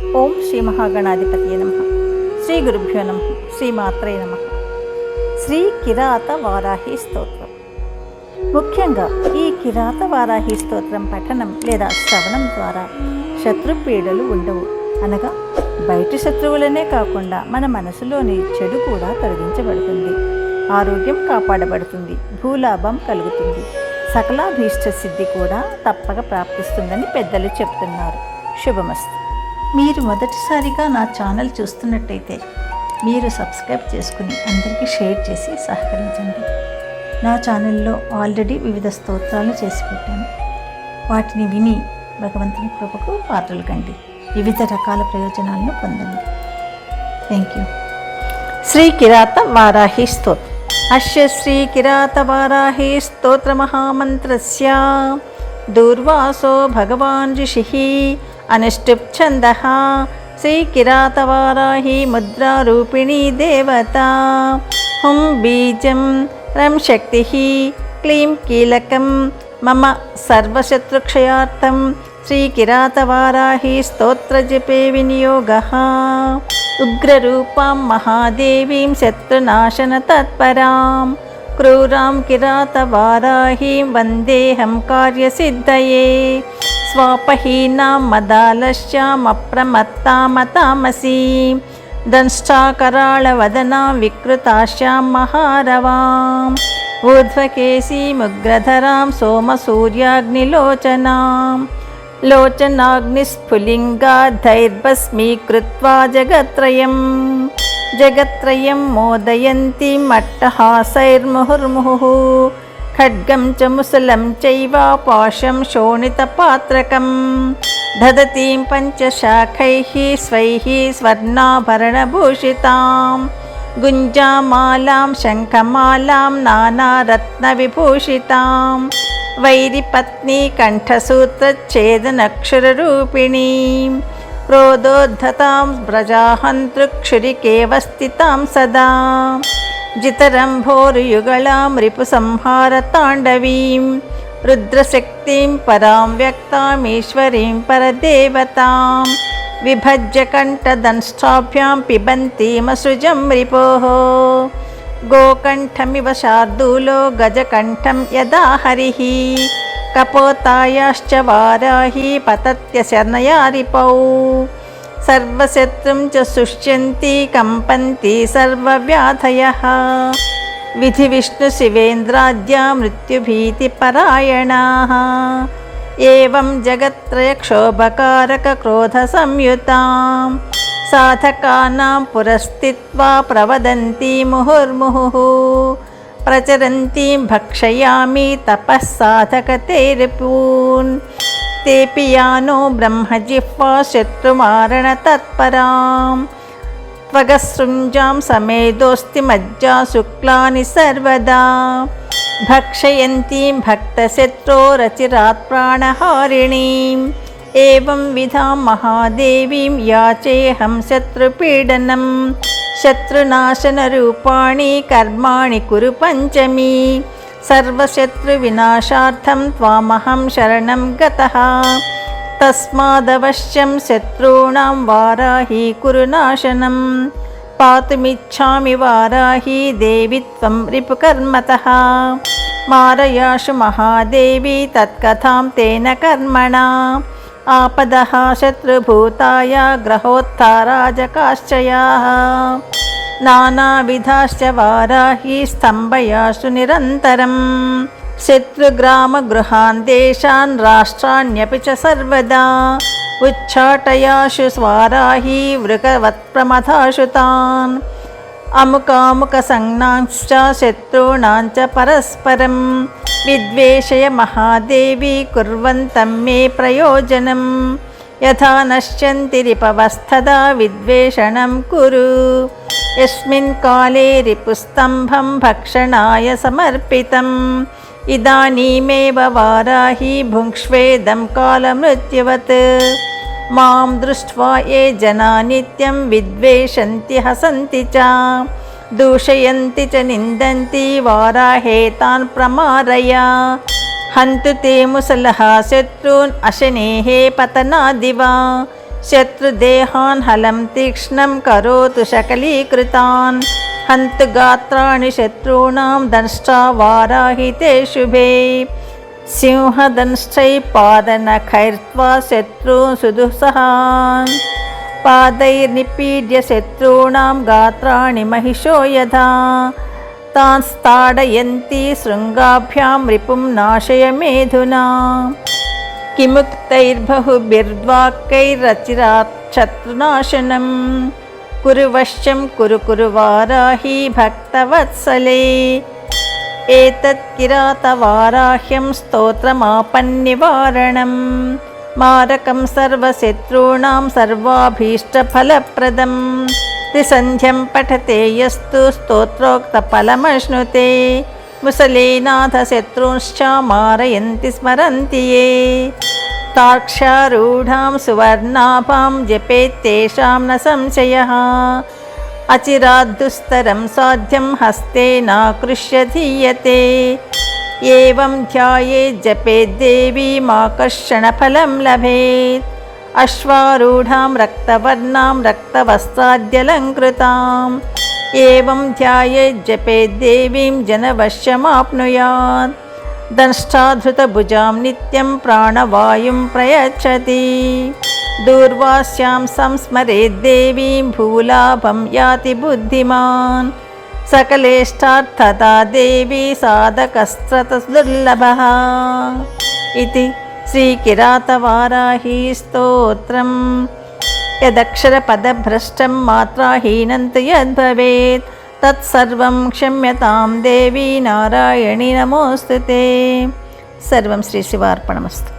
ఓం శ్రీ మహాగణాధిపతియే నమః. శ్రీ గురుభ్యో నమః. శ్రీమాత్రే నమః. శ్రీ కిరాత వారాహి స్తోత్రం. ముఖ్యంగా ఈ కిరాత వారాహి స్తోత్రం పఠనం లేదా శ్రవణం ద్వారా శత్రుపీడలు ఉండవు. అనగా బయటి శత్రువులనే కాకుండా మన మనసులోని చెడు కూడా తొలగించబడుతుంది. ఆరోగ్యం కాపాడబడుతుంది. భూలాభం కలుగుతుంది. సకలాభీష్ట సిద్ధి కూడా తప్పక ప్రాప్తిస్తుందని పెద్దలు చెప్తున్నారు. శుభమస్తు. మీరు మొదటిసారిగా నా ఛానల్ చూస్తున్నట్టయితే మీరు సబ్స్క్రైబ్ చేసుకుని అందరికీ షేర్ చేసి సహకరించండి. నా ఛానల్లో ఆల్రెడీ వివిధ స్తోత్రాలు చేసి పెట్టాను. వాటిని విని భగవంతుని కృపకు పాత్రలు కండి. వివిధ రకాల ప్రయోజనాలను పొందండి. Thank you. శ్రీ కిరాత వారాహి స్తోత్రం. అస్య శ్రీ కిరాత వారాహి స్తోత్ర మహామంత్రస్య దూర్వాసో భగవాన్ ఋషిః అనుష్ఠుప్ ఛందః. శ్రీ కిరాత వారాహి ముద్రారూపిణీ దేవతా. హుం బీజం రం శక్తిః క్లీం కీలకం మమ సర్వశత్రుక్షయార్థం. శ్రీ కిరాత వారాహి స్తోత్ర జపే వినియోగః. ఉగ్రరూపాం మహాదేవీం శత్రునాశన తత్పరాం క్రూరాం కిరాత వారాహీం వందేహం కార్యసిద్ధయే. స్వాపహీనాం మదాలశ్యాం అప్రమత్తామతామసీం దంష్టాకరాళవదనాం వికృతాశ్యాం మహారవాం ఊర్ధ్వకేశీముగ్రధరాం సోమసూర్యాగ్నిలోచనాం లోచనాగ్నిస్ఫులింగాద్ధైర్భస్మీకృత్వా జగత్రయం మోదయంతీం అట్టహాసైర్ముహుర్ముహుః. ఖడ్గం చ ముసలం చైవ పాశం శోణితపాత్రకం దదతీం పంచశాఖైః స్వైః స్వర్ణాభరణభూషితాం గుంజామాలాం శంఖమాలాం నానారత్నవిభూషితాం వైరిపత్ని కంఠసూత్రచ్ఛేదనక్షరరూపిణీం క్రోధోద్ధతాం వ్రజాహంతృక్షురికేవ స్థితాం సదా జితరంభోరుయుగళాం రిపుసంహారతాండవీం రుద్రశక్తిం పరాం వ్యక్తామీశ్వరీం పరదేవతాం విభజ్య కంఠదంష్టాభ్యాం పిబంతీమసృజం రిపోః. గోకంఠమివ శార్దూలో గజకంఠం యదా హరిః కపోతాయాశ్చ వారాహి పతత్యశనయా రిపౌ. సర్వశత్రుం చ శుష్యంతి కంపంతి సర్వవ్యాధయః. విధి విష్ణు శివేంద్రాద్యా మృత్యుభీతిపరాయణాః. ఏవం జగత్రయ క్షోభకారక క్రోధ సంయుతాం సాధకానాం పురస్థిత్వా ప్రవదంతి ముహుర్ముహుః. ప్రచరంతీం భక్షయామి తపః సాధకతేరిపూన్ తేపి యానో బ్రహ్మజిహ్వా శత్రుమారణ తత్పరాం త్వగసృంజాం సమేదోస్తి మజ్జా శుక్లాని సర్వదా భక్షయంతీం భక్తశత్రోరచిరాత్ ప్రాణహారిణీం. ఏవం విధాం మహాదేవీం యాచేహం శత్రుపీడనం శత్రునాశనరూపాణి కర్మాణి కురు పంచమీ. సర్వశత్రువినాశార్థం త్వామహం శరణం గతః. తస్మాదవశ్యం శత్రూణాం వారాహి కురు నాశనం. పాతుమిచ్ఛామి వారాహి దేవి త్వం రిపుకర్మతః. మారయాశు మహాదేవి తత్కథాం తేన కర్మణా. ఆపదః శత్రుభూతాయ గ్రహోత్థారాజకాశ్చయాః. నానావిధాశ్చ వారాహి స్తంభయాశు నిరంతరం. శత్రుగ్రామగృహాన్ దేశాన్ రాష్ట్రాణ్యపి చ సర్వదా. ఉచ్చాటయాశు వారాహి వృకవత్ప్రమథాశు తాన్. అముకాముక సంజ్ఞాంశ్చ శత్రూణాం చ పరస్పరం. విద్వేషయ మహాదేవి కుర్వంతం మే ప్రయోజనం. యథా నశ్యంతి రిపవస్తదా విద్వేషణం కురు. యస్మిన్ కాలే రిపుస్తంభం భక్షణాయ సమర్పితం. ఇదానీమేవ వారాహి భుంక్ష్వేదం కాలమృత్యువత్. మాం దృష్ట్వా ఏ జనా నిత్యం విద్వేషంతి హసంతి చ దూషయంతి చ నిందంతి వారాహే తాన్ ప్రమారయ. హంతు తే ముసలః శత్రూన్ అశనేః పతనాదివా శత్రుదేహాన్ హలం తీక్ష్ణం కరోతు శకలీకృతాన్ హంతు గాత్రాణి శత్రూణాం దంష్ట్రా వారాహి తే శుభే సింహదంష్ట్రై పాదనఖైర్త్వా శత్రూన్ సుదుఃసహాన్ పాదైర్నిపీడ్య శత్రూణాం గాత్రాణి మహిషో యథా తాన్ స్తాడయంతి శృంగాభ్యాం రిపుం నాశయ మేధునా కిముక్తైర్బహుభిర్వాక్కైరచిరాత్ శత్రునాశనం కురువశ్యం కురు వారాహి భక్తవత్సలే ఏతత్ కిరాతవారాహ్యం స్తోత్రమాపన్నివారణం మారకం సర్వశత్రూణాం సర్వాభీష్టఫలప్రదం త్రిసంధ్యం పఠతే యస్తు స్తోత్రోక్తఫలమశ్నుతే ముసలేనాథ శత్రూంశ్చ మారయంతి స్మరంతి యే తార్క్ష్యారూఢాం సువర్ణాభాం జపేత్తేషాం న సంశయః అచిరాద్దుస్తరం సాధ్యం హస్తేనాకృష్య ధీయతే ఏవం ధ్యాయేజ్జపేద్దేవీమాకర్షణఫలం లభేత్ అశ్వారూఢాం రక్తవర్ణాం రక్తవస్త్రాద్యలంకృతాం ఏవం ధ్యాయేజ్జపేద్దేవీం జనవశ్యమాప్నుయాత్ దంష్టాధృతభుజాం నిత్యం ప్రాణవాయుం ప్రయచ్చతి దూర్వాస్యాం సంస్మరేద్దేవీం భూలాభం యాతి బుద్ధిమాన్ సకలేష్టార్థతా దేవీ సాధకస్త్రతదుర్లభః ఇది శ్రీకిరాతవారాహీ స్తోత్రం. యదక్షరపదభ్రష్టం మాత్రాహీనం తు యద్భవేత్ తత్సర్వం క్షమ్యతాం దేవీ నారాయణి నమోస్తుతే. సర్వం శ్రీ శివార్పణమస్తు.